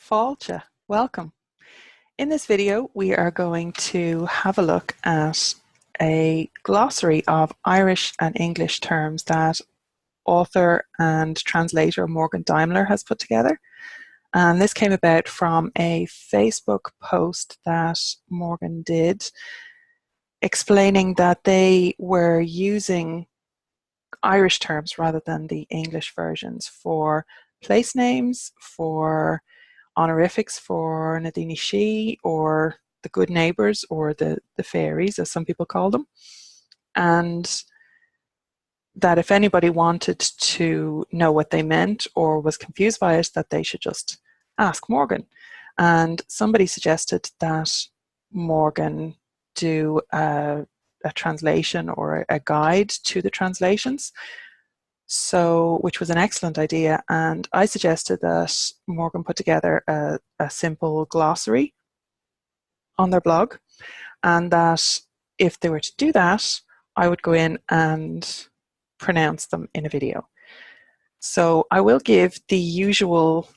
Fáilte, welcome. In this video, we are going to have a look at a glossary of Irish and English terms that author and translator Morgan Daimler has put together. And this came about from a Facebook post that Morgan did explaining that they were using Irish terms rather than the English versions for place names, for honorifics, for Nadini She, or the good neighbours, or the fairies, as some people call them. And that if anybody wanted to know what they meant or was confused by it, that they should just ask Morgan. And somebody suggested that Morgan do a translation or a guide to the translations, so which was an excellent idea. And I suggested that Morgan put together a simple glossary on their blog, and that if they were to do that, I would go in and pronounce them in a video. So I will give the usual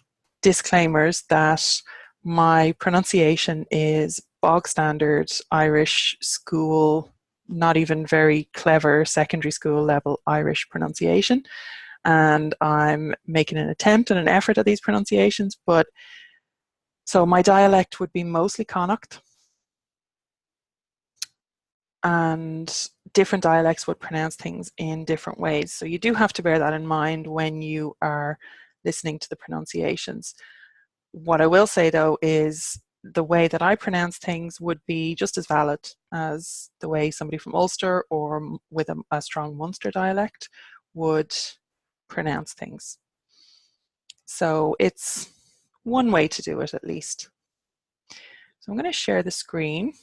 disclaimers that my pronunciation is bog standard Irish school, not even very clever secondary school level Irish pronunciation. And I'm making an attempt and an effort at these pronunciations, but so my dialect would be mostly Connacht, and different dialects would pronounce things in different ways. So you do have to bear that in mind when you are listening to the pronunciations. What I will say though is the way that I pronounce things would be just as valid as the way somebody from Ulster or with a strong Munster dialect would pronounce things. So it's one way to do it at least. So I'm going to share the screen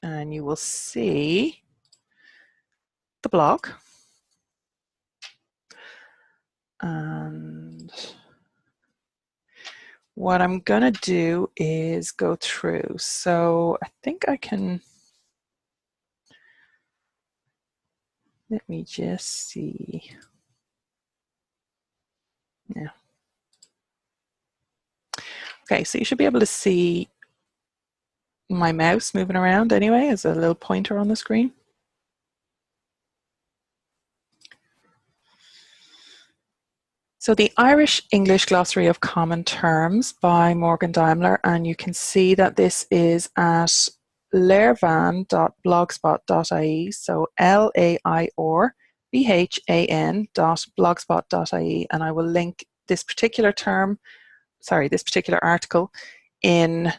and you will see the blog. And what I'm going to do is go through. So I think I can, let me just see. Yeah. Okay, so you should be able to see my mouse moving around anyway as a little pointer on the screen. So the Irish English Glossary of Common Terms by Morgan Daimler, and you can see that this is at lairvan.blogspot.ie, so LAIRBHAN.blogspot.ie, and I will link this particular article in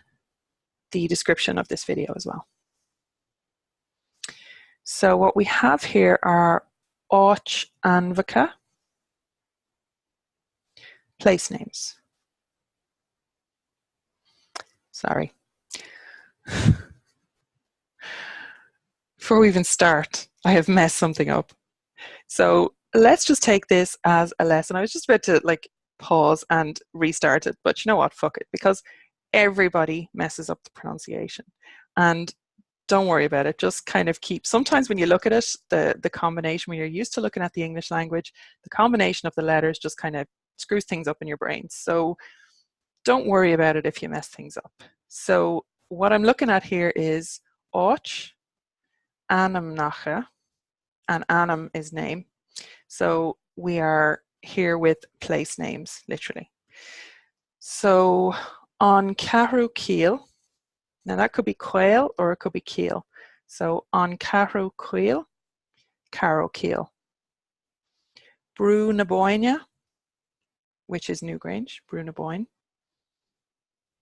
the description of this video as well. So what we have here are Áit Anmhacha, place names. Sorry. Before we even start, I have messed something up. So let's just take this as a lesson. I was just about to pause and restart it, but you know what, fuck it, because everybody messes up the pronunciation. And don't worry about it, just kind of keep, sometimes when you look at it, the combination, when you're used to looking at the English language, the combination of the letters just kind of screws things up in your brain. So don't worry about it if you mess things up. So what I'm looking at here is Áit Anmhacha, and Anam is name. So we are here with place names, literally. So on Carú Ciall, now that could be Quail or it could be Ciall. So on Carú Ciall, Caró Ciall. Brú na Boine, which is Newgrange, Brú na Boine.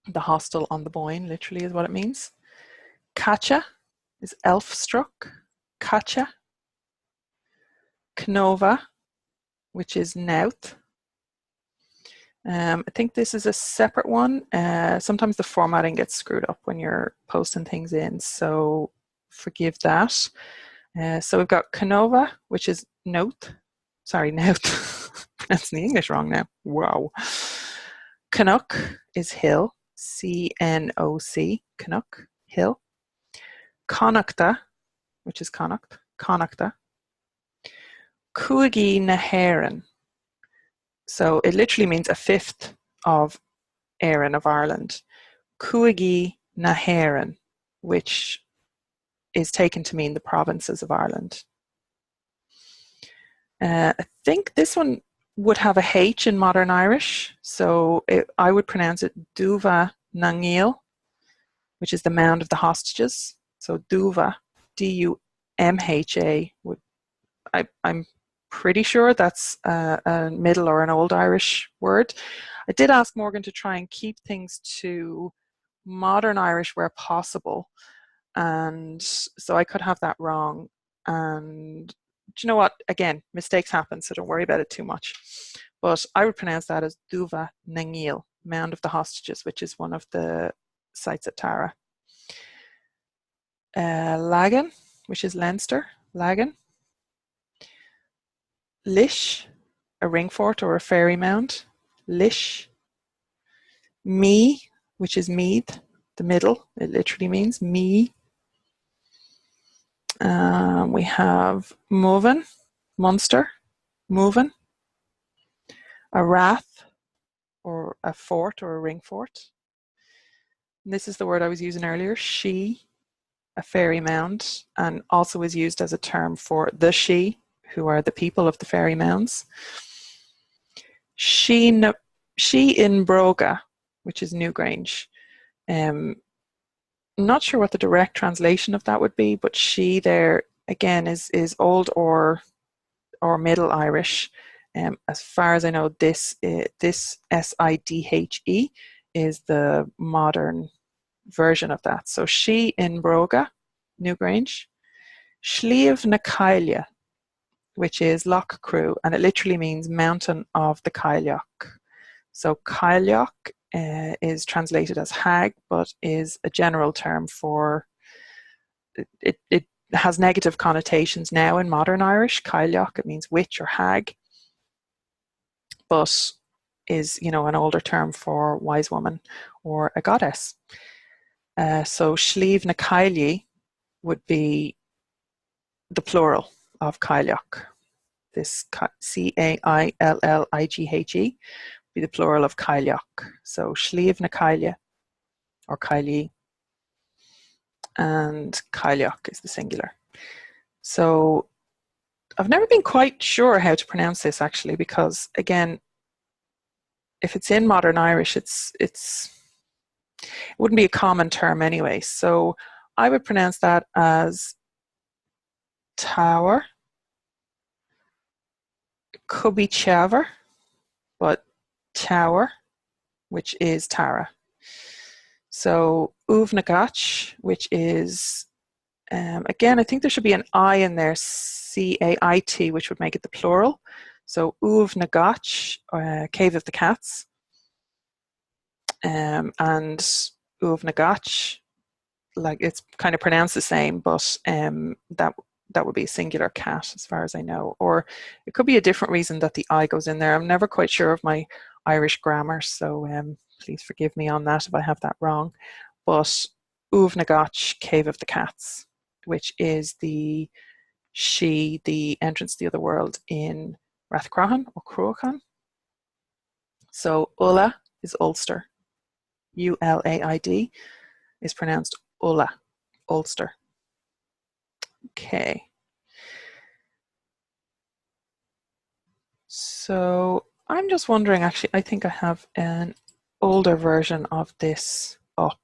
The hostel on the Boyne, literally, is what it means. Cacha is Elfstruck, Cacha. Knova, which is Nouth. I think this is a separate one. Sometimes the formatting gets screwed up when you're posting things in, so forgive that. So we've got Canova, which is Nouth. Sorry, Nouth. Pronouncing the English wrong now. Wow. Canuck is hill. C-N-O-C. Canuck, hill. Connachta, which is Connacht. Connachta. Cuaigi na hÉireann. So it literally means a fifth of Éireann of Ireland. Cuaigi na hÉireann, which is taken to mean the provinces of Ireland. I think this one would have a H in modern Irish, so I would pronounce it Duva na ngíl, which is the mound of the hostages. So Duva, D-U-M-H-A, I'm pretty sure that's a Middle or an Old Irish word. I did ask Morgan to try and keep things to modern Irish where possible, and so I could have that wrong. And do you know what? Again, mistakes happen, so don't worry about it too much. But I would pronounce that as Duva na ngíl, mound of the hostages, which is one of the sites at Tara. Lagan, which is Leinster, Lagan. Lish, a ring fort or a fairy mound, Lish. Me, which is Meath, the middle, it literally means me. We have Movan, Munster, Movan. A rath, or a fort or a ring fort. And this is the word I was using earlier, she, a fairy mound, and also is used as a term for the she, who are the people of the fairy mounds. She in Broga, which is Newgrange. I'm not sure what the direct translation of that would be, but she there again is Old or Middle Irish. As far as I know, this Sidhe is the modern version of that. So she in Broga, Newgrange. Sliabh na Caille, which is Loch Crew, and it literally means mountain of the Cailleach. So Cailleach is translated as hag, but is a general term for, it has negative connotations now in modern Irish. Cailleach, it means witch or hag, but is, you know, an older term for wise woman or a goddess. So Sliabh na Caille would be the plural of Cailleach. This Caillighe be the plural of Cailleach. So Sliabh na Caille or Caille, and Cailleach is the singular. So I've never been quite sure how to pronounce this actually, because again, if it's in modern Irish, it wouldn't be a common term anyway. So I would pronounce that as tower. It could be Teabhar, but tower, which is Tara. So Uv na Gach, which is, again, I think there should be an I in there, C-A-I-T, which would make it the plural. So Uv na Gach, Cave of the Cats. And Uv na Gach, like it's kind of pronounced the same, but that would be a singular cat as far as I know. Or it could be a different reason that the I goes in there. I'm never quite sure of my Irish grammar, so please forgive me on that if I have that wrong. But Uv na Gach, Cave of the Cats, which is the entrance to the other world in Rathcroghan or Cruachan. So Ulla is Ulster. U-L-A-I-D is pronounced Ulla, Ulster. Okay. So I'm just wondering, actually, I think I have an older version of this up.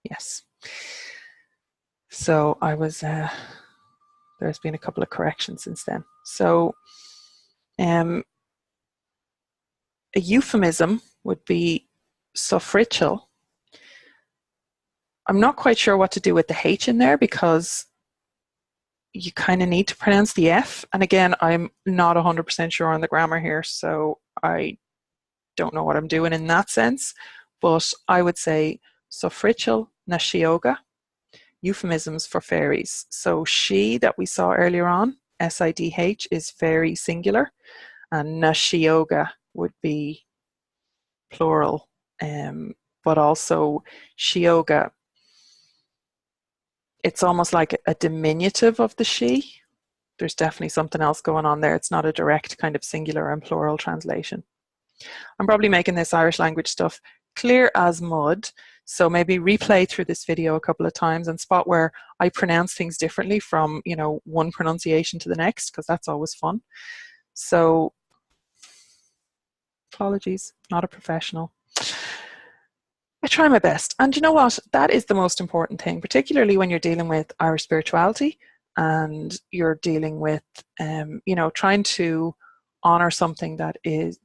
Yes. So I was, there's been a couple of corrections since then. So a euphemism would be suffritial. I'm not quite sure what to do with the H in there, because you kind of need to pronounce the F. And again, I'm not 100% sure on the grammar here, so I don't know what I'm doing in that sense. But I would say suffritial na Shioga, euphemisms for fairies. So she that we saw earlier on, S-I-D-H, is fairy singular, and na Shioga would be plural, but also Shioga, it's almost like a diminutive of the she. There's definitely something else going on there. It's not a direct kind of singular and plural translation. I'm probably making this Irish language stuff clear as mud, so maybe replay through this video a couple of times and spot where I pronounce things differently from, you know, one pronunciation to the next, because that's always fun. So apologies, not a professional. I try my best. And you know what? That is the most important thing, particularly when you're dealing with Irish spirituality and you're dealing with, you know, trying to honor something that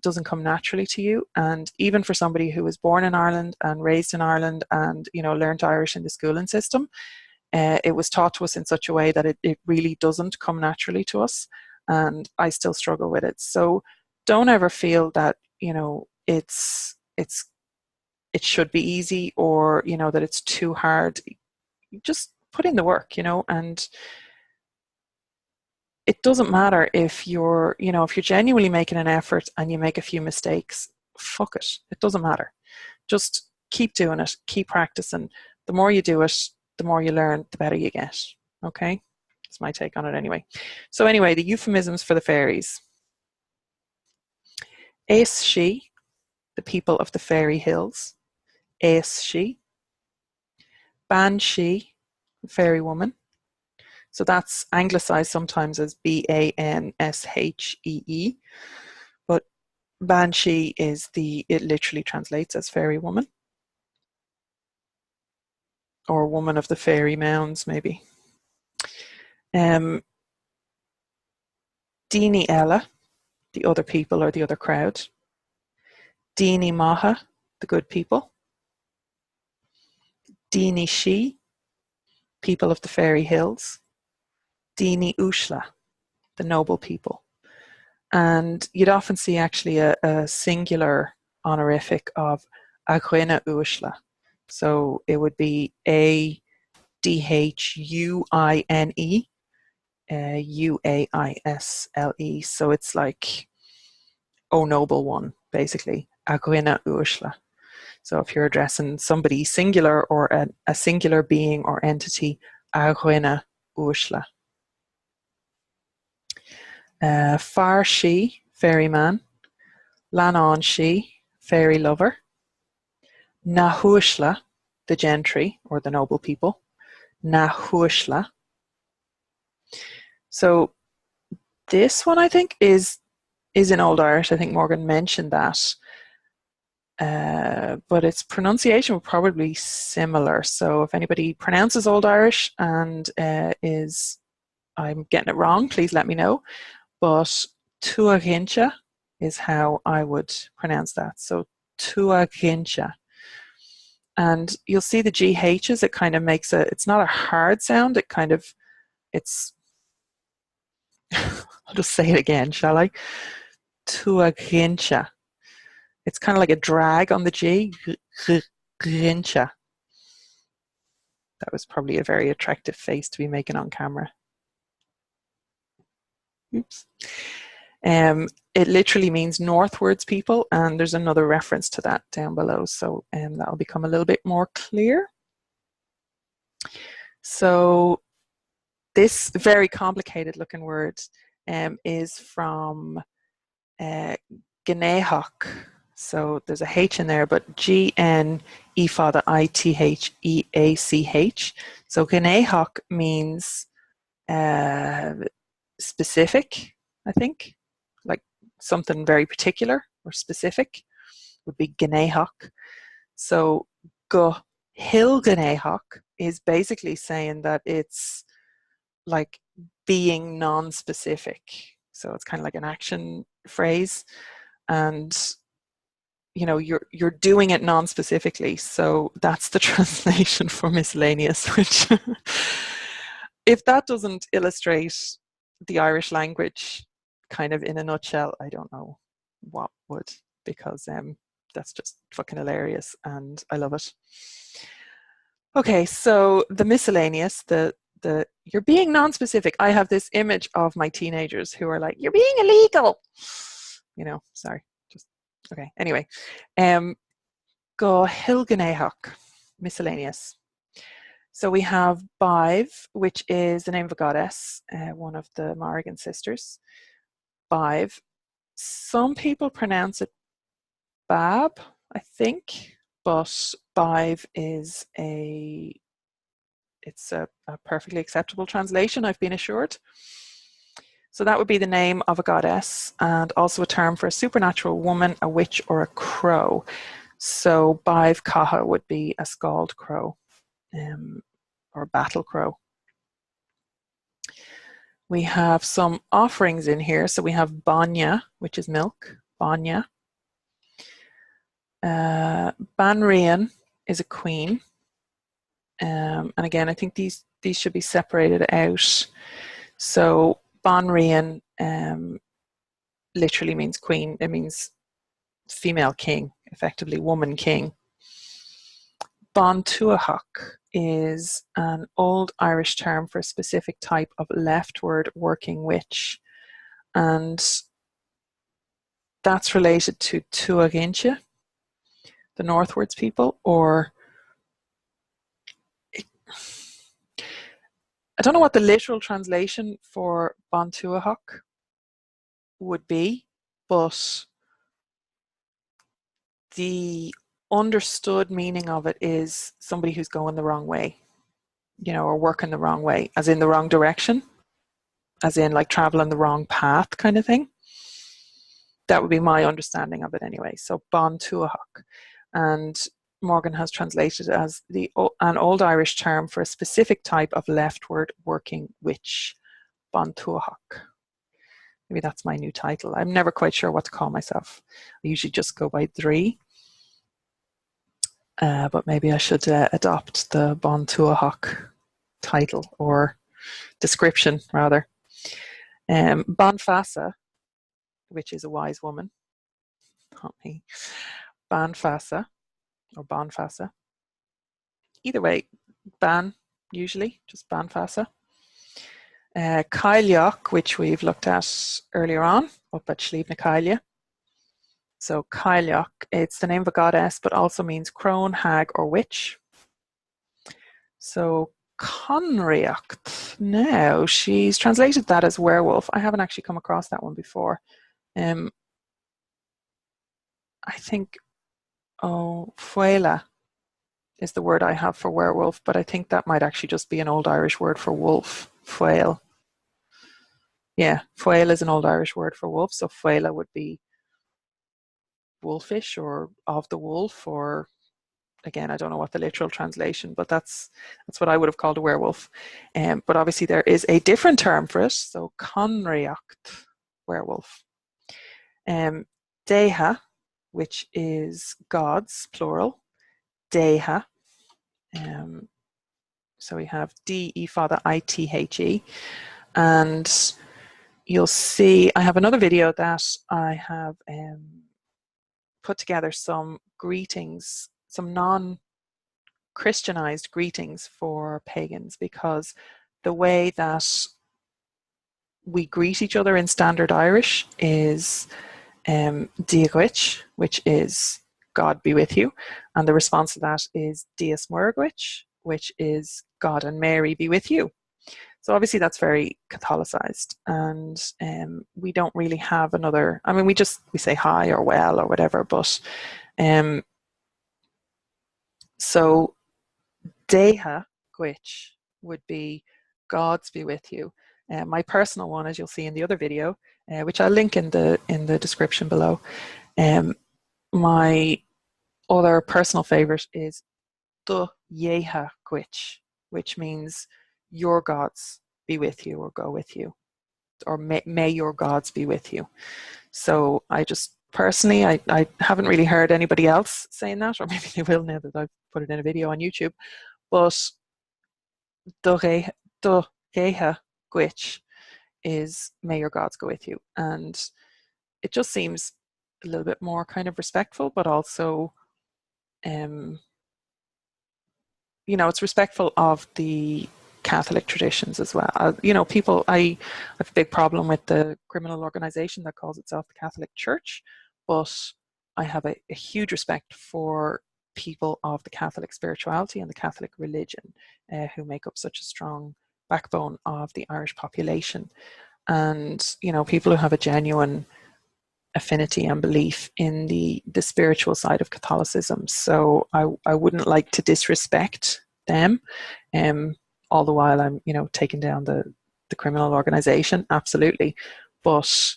doesn't come naturally to you. And even for somebody who was born in Ireland and raised in Ireland and, you know, learned Irish in the schooling system, it was taught to us in such a way that it really doesn't come naturally to us. And I still struggle with it. So don't ever feel that, you know, it should be easy, or, you know, that it's too hard. Just put in the work, you know, and it doesn't matter if you're, you know, if you're genuinely making an effort and you make a few mistakes, fuck it. It doesn't matter. Just keep doing it, keep practicing. The more you do it, the more you learn, the better you get. Okay? That's my take on it anyway. So anyway, the euphemisms for the fairies. Aes she, the people of the fairy hills. Aes she. Ban she, fairy woman. So that's anglicized sometimes as Banshee, but Banshee is it literally translates as fairy woman, or woman of the fairy mounds, maybe. Dini Ella, the other people or the other crowd. Dini Maha, the good people. Dini She, people of the fairy hills. Dini Ushla, the noble people. And you'd often see actually a singular honorific of Aghuine Uishla. So it would be Adhuine, Uaisle. So it's like, oh noble one, basically. Aghuine Uishla. So if you're addressing somebody singular or a singular being or entity, Aghuine Uishla. Far she, fairy man. Lanon she, fairy lover. Nahuishla, the gentry or the noble people. Nahuishla. So this one I think is in Old Irish. I think Morgan mentioned that. But its pronunciation will probably be similar. So if anybody pronounces Old Irish and I'm getting it wrong, please let me know. But tuagincha is how I would pronounce that. So tuagincha. And you'll see the GHs, it kind of makes it's not a hard sound, it's, I'll just say it again, shall I? Tuagincha. It's kind of like a drag on the G. Grincha. That was probably a very attractive face to be making on camera. Oops. It literally means northwards people, and there's another reference to that down below, so that'll become a little bit more clear. So this very complicated looking word is from Gnehach. So there's a H in there, but Gnethacheach. So Gnehach means specific, I think, like something very particular or specific would be Gnehach. So go hill Gnehach is basically saying that it's like being non-specific. So it's kind of like an action phrase, and you know, you're doing it non-specifically. So that's the translation for miscellaneous, which if that doesn't illustrate the Irish language kind of in a nutshell, I don't know what would, because that's just fucking hilarious and I love it. Okay, so the miscellaneous, the you're being non-specific. I have this image of my teenagers who are like, you're being illegal. You know, sorry. Just okay. Anyway, go Hilganehach, miscellaneous. So we have Bive, which is the name of a goddess, one of the Mórrígan sisters. Bive. Some people pronounce it Bab, I think, but Bive is it's a perfectly acceptable translation, I've been assured. So that would be the name of a goddess, and also a term for a supernatural woman, a witch, or a crow. So Bive Caha would be a scald crow, or battle crow. We have some offerings in here. So we have banya, which is milk, banya. Banrian is a queen. And again, I think these should be separated out. So Banrian literally means queen. It means female king, effectively woman king. Bon Tuathac is an old Irish term for a specific type of leftward working witch, and that's related to Tuagintia, the northwards people, or I don't know what the literal translation for Bon Tuathac would be, but the understood meaning of it is somebody who's going the wrong way, you know, or working the wrong way, as in the wrong direction, as in like traveling the wrong path kind of thing. That would be my understanding of it anyway. So Bon Tuathac. And Morgan has translated it as an old Irish term for a specific type of leftward working witch, Bon Tuathac. Maybe that's my new title. I'm never quite sure what to call myself. I usually just go by Drí. But maybe I should adopt the Bon Tuathac title, or description rather. Bonfassa, which is a wise woman, not me. Bonfassa, or Bonfassa. Either way, Ban, usually, just Bonfassa. Cailleach, which we've looked at earlier on, up at Sliabh na Caille. So Cailleach, it's the name of a goddess, but also means crone, hag, or witch. So Conriacht, now she's translated that as werewolf. I haven't actually come across that one before. I think, Fuela is the word I have for werewolf, but I think that might actually just be an old Irish word for wolf, Fuel. Yeah, Fuel is an old Irish word for wolf, so Fuela would be wolfish, or of the wolf, or again, I don't know what the literal translation, but that's what I would have called a werewolf. But obviously there is a different term for it, so Conriacht, werewolf. Deha, which is gods, plural, Deha. So we have D-E father I-T-H-E, and you'll see I have another video that I have put together some greetings, some non-Christianized greetings for pagans, because the way that we greet each other in standard Irish is Diagwich, which is God be with you, and the response to that is Dias Mórrígan, which is God and Mary be with you. So obviously that's very Catholicized, and we don't really have another, I mean, we say hi or well or whatever, but so Deha Gwich would be God's be with you. My personal one, as you'll see in the other video, which I'll link in the description below, my other personal favorite is Do Yeha Gwich, which means your gods be with you, or go with you, or may your gods be with you. So I just personally, I haven't really heard anybody else saying that, or maybe they will now that I've put it in a video on YouTube, but Do Yeha Gwich is may your gods go with you. And it just seems a little bit more kind of respectful, but also you know, it's respectful of the Catholic traditions as well. You know, I have a big problem with the criminal organization that calls itself the Catholic Church, but I have a huge respect for people of the Catholic spirituality and the Catholic religion, who make up such a strong backbone of the Irish population. And, you know, people who have a genuine affinity and belief in the spiritual side of Catholicism. So I wouldn't like to disrespect them, all the while I'm, you know, taking down the criminal organization, absolutely. But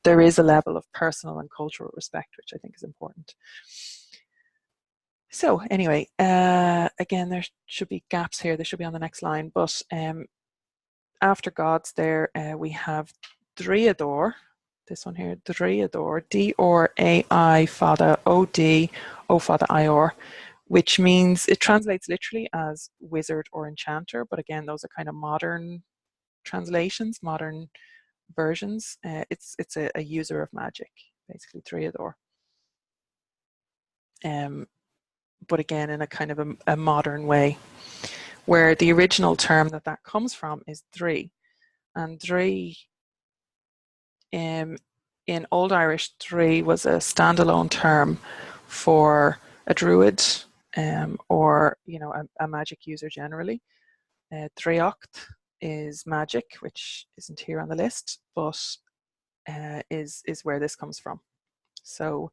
there is a level of personal and cultural respect, which I think is important. So anyway, again, there should be gaps here. They should be on the next line. But after gods there, we have Driador. This one here, Driador, D-R-A-I, Fada, O-D, O Fada Ior, which means, it translates literally as wizard or enchanter. But again, those are kind of modern translations, modern versions. It's a user of magic, basically, Driador. But again, in a kind of a modern way, where the original term that comes from is Drí. And Drí, in Old Irish, Drí was a standalone term for a druid, or, you know, a magic user generally. Draocht is magic, which isn't here on the list, but is where this comes from. So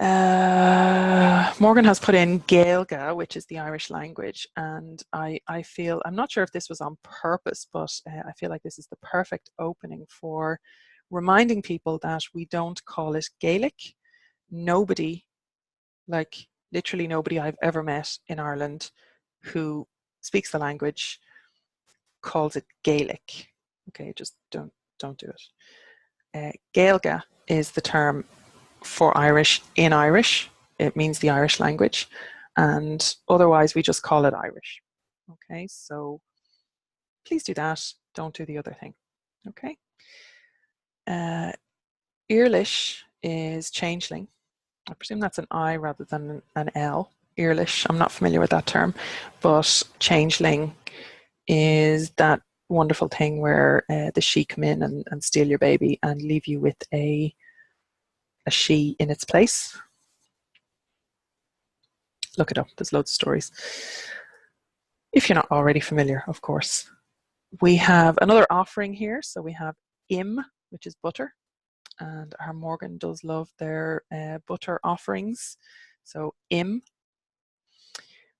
Morgan has put in Gaeilge, which is the Irish language, and I feel, I'm not sure if this was on purpose, but I feel like this is the perfect opening for reminding people that we don't call it Gaelic. Nobody, like literally nobody I've ever met in Ireland who speaks the language calls it Gaelic. Okay, just don't do it. Gaeilge is the term for Irish in Irish. It means the Irish language, and otherwise we just call it Irish. Okay, so please do that. Don't do the other thing. Okay. Eirlish is changeling. I presume that's an I rather than an L. Eirlish. I'm not familiar with that term, but changeling is that wonderful thing where the she come in and steal your baby and leave you with a she in its place. Look it up. There's loads of stories. If you're not already familiar, of course. We have another offering here. So we have im, which is butter. And our Morgan does love their butter offerings. So im.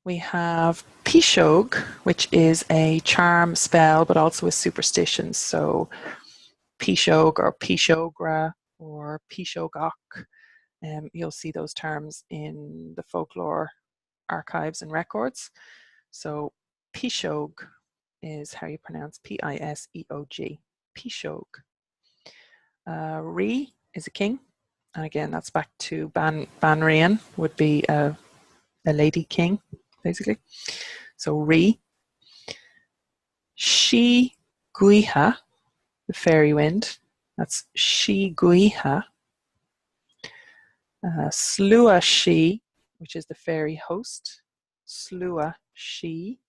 We have Pishog, which is a charm spell, but also a superstition. So Pishog or Pishogra or Pishogok. You'll see those terms in the folklore archives and records. So Pishog is how you pronounce P-I-S-E-O-G. Pishog. Rí is a king. And again, that's back to Banrian, would be a lady king, basically. So Rí. She Guiha, the fairy wind. That's She Guiha. Slua She, which is the fairy host. Slua She.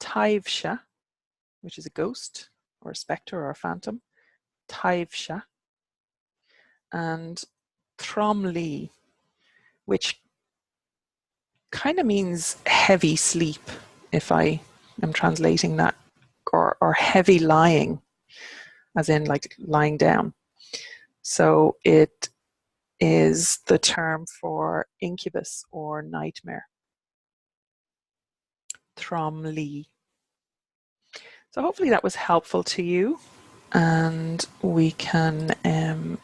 Taivsha, which is a ghost or a spectre or a phantom. Taivsha. And Thromli, which kind of means heavy sleep, if I am translating that, or heavy lying, as in like lying down. So it is the term for incubus or nightmare. Thromli. So hopefully that was helpful to you, and we can,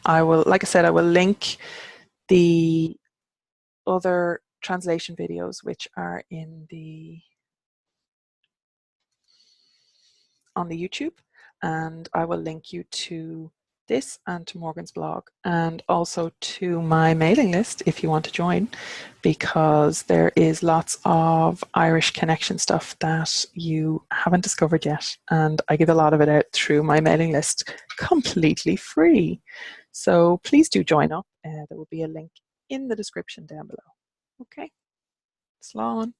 I will, like I said, I will link the other translation videos which are in on the YouTube, and I will link you to this and to Morgan's blog, and also to my mailing list if you want to join, because there is lots of Irish connection stuff that you haven't discovered yet, and I give a lot of it out through my mailing list completely free. So please do join up. There will be a link in the description down below. Okay, slán.